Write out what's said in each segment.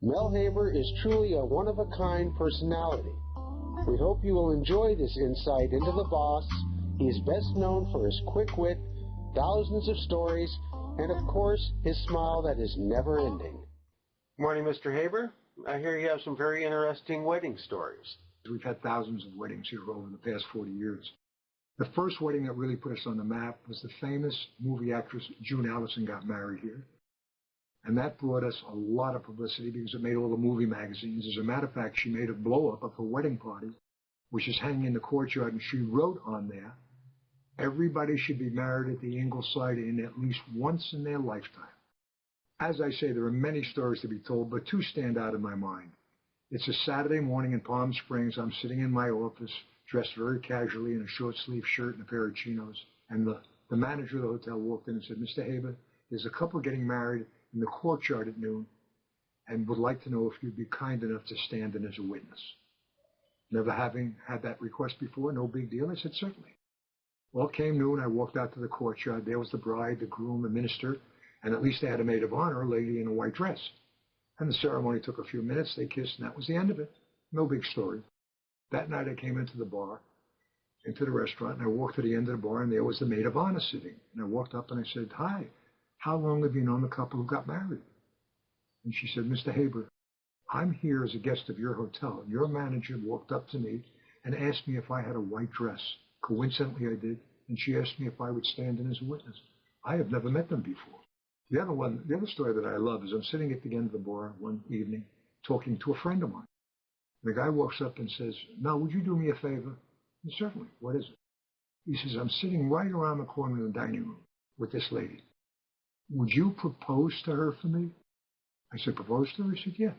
Mel Haber is truly a one-of-a-kind personality. We hope you will enjoy this insight into the boss. He is best known for his quick wit, thousands of stories, and of course, his smile that is never-ending. Morning, Mr. Haber. I hear you have some very interesting wedding stories. We've had thousands of weddings here over the past 40 years. The first wedding that really put us on the map was the famous movie actress June Allison got married here. And that brought us a lot of publicity because it made all the movie magazines. As a matter of fact, she made a blow-up of her wedding party, which is hanging in the courtyard, and she wrote on there, everybody should be married at the Ingleside Inn at least once in their lifetime. As I say, there are many stories to be told, but two stand out in my mind. It's a Saturday morning in Palm Springs. I'm sitting in my office, dressed very casually in a short-sleeved shirt and a pair of chinos, and the manager of the hotel walked in and said, Mr. Haber, there's a couple getting married in the courtyard at noon and would like to know if you'd be kind enough to stand in as a witness. Never having had that request before, no big deal. I said, certainly. Well, came noon, I walked out to the courtyard. There was the bride, the groom, the minister, and at least they had a maid of honor, a lady in a white dress. And the ceremony took a few minutes. They kissed, and that was the end of it. No big story. That night I came into the bar, into the restaurant, and I walked to the end of the bar, and there was the maid of honor sitting. And I walked up and I said, hi, how long have you known the couple who got married? And she said, Mr. Haber, I'm here as a guest of your hotel. And your manager walked up to me and asked me if I had a white dress. Coincidentally, I did. And she asked me if I would stand in as a witness. I have never met them before. The other story that I love is I'm sitting at the end of the bar one evening talking to a friend of mine. The guy walks up and says, Mel, would you do me a favor? And certainly. What is it? He says, I'm sitting right around the corner in the dining room with this lady. Would you propose to her for me? I said, propose to her? He said, yeah.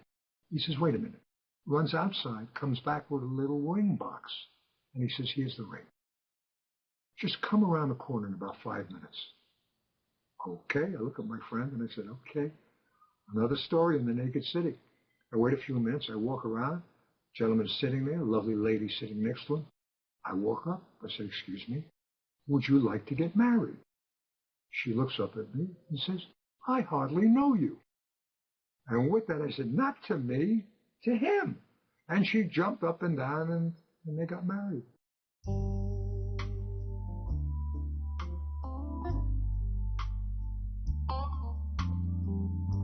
He says, wait a minute. Runs outside, comes back with a little ring box. And he says, here's the ring. Just come around the corner in about 5 minutes. Okay. I look at my friend and I said, okay. Another story in the Naked City. I wait a few minutes. I walk around. Gentleman's sitting there. A lovely lady sitting next to him. I walk up. I said, excuse me. Would you like to get married? She looks up at me and says, I hardly know you. And with that, I said, not to me, to him. And she jumped up and down, and they got married.